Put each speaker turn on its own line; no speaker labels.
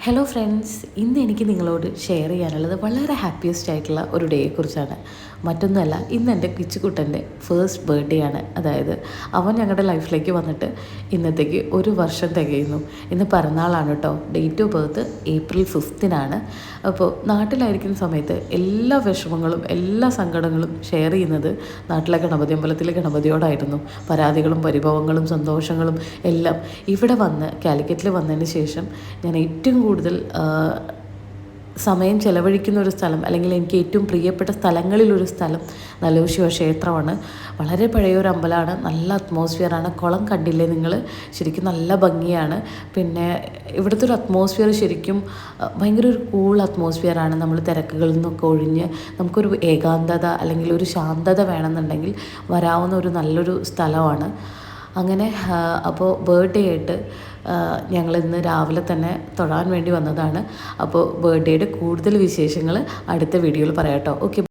Hello friends, ഇന്ന് എനിക്ക് നിങ്ങളോട് ഷെയർ ചെയ്യാനുള്ളത് വളരെ ഹാപ്പിയസ്റ്റ് ആയിട്ടുള്ള ഒരു ഡേയെക്കുറിച്ചാണ്. മറ്റൊന്നുമല്ല, ഇന്ന് എൻ്റെ കിച്ചുകുട്ടൻ്റെ ഫസ്റ്റ് ബർത്ത്ഡേ ആണ്. അതായത് അവൻ ഞങ്ങളുടെ ലൈഫിലേക്ക് വന്നിട്ട് ഇന്നത്തേക്ക് 1 വർഷം തികയുന്നു. ഇന്ന് പിറന്നാളാണ് കേട്ടോ. ഡേറ്റ് ഓഫ് ബർത്ത് April 5 അപ്പോൾ നാട്ടിലായിരിക്കുന്ന സമയത്ത് എല്ലാ വിഷമങ്ങളും എല്ലാ സങ്കടങ്ങളും ഷെയർ ചെയ്യുന്നത് നാട്ടിലെ ഗണപതി അമ്പലത്തിലെ ഗണപതിയോടായിരുന്നു. പരാതികളും പരിഭവങ്ങളും സന്തോഷങ്ങളും എല്ലാം. ഇവിടെ വന്ന് കാലിക്കറ്റിൽ വന്നതിന് ശേഷം ഞാൻ ഏറ്റവും കൂടുതൽ സമയം ചെലവഴിക്കുന്ന ഒരു സ്ഥലം, അല്ലെങ്കിൽ എനിക്ക് ഏറ്റവും പ്രിയപ്പെട്ട സ്ഥലങ്ങളിലൊരു സ്ഥലം നല്ലൂർ ശിവക്ഷേത്രമാണ്. വളരെ പഴയൊരു അമ്പലമാണ്, നല്ല അറ്റ്മോസ്ഫിയറാണ്. കുളം കണ്ടില്ലേ നിങ്ങൾ? ശരിക്കും നല്ല ഭംഗിയാണ്. പിന്നെ ഇവിടുത്തെ ഒരു അറ്റ്മോസ്ഫിയർ ശരിക്കും ഭയങ്കര ഒരു കൂൾ അറ്റ്മോസ്ഫിയറാണ്. നമ്മൾ തിരക്കുകളിൽ നിന്നൊക്കെ ഒഴിഞ്ഞ് നമുക്കൊരു ഏകാന്തത അല്ലെങ്കിൽ ഒരു ശാന്തത വേണമെന്നുണ്ടെങ്കിൽ വരാവുന്ന ഒരു നല്ലൊരു സ്ഥലമാണ്. അങ്ങനെ അപ്പോൾ ബർത്ത്ഡേ ആയിട്ട് ഞങ്ങളിന്ന് രാവിലെ തന്നെ തൊഴാൻ വേണ്ടി വന്നതാണ്. അപ്പോൾ ബർത്ത്ഡേയുടെ കൂടുതൽ വിശേഷങ്ങൾ അടുത്ത വീഡിയോയിൽ പറയാം കേട്ടോ. ഓക്കെ.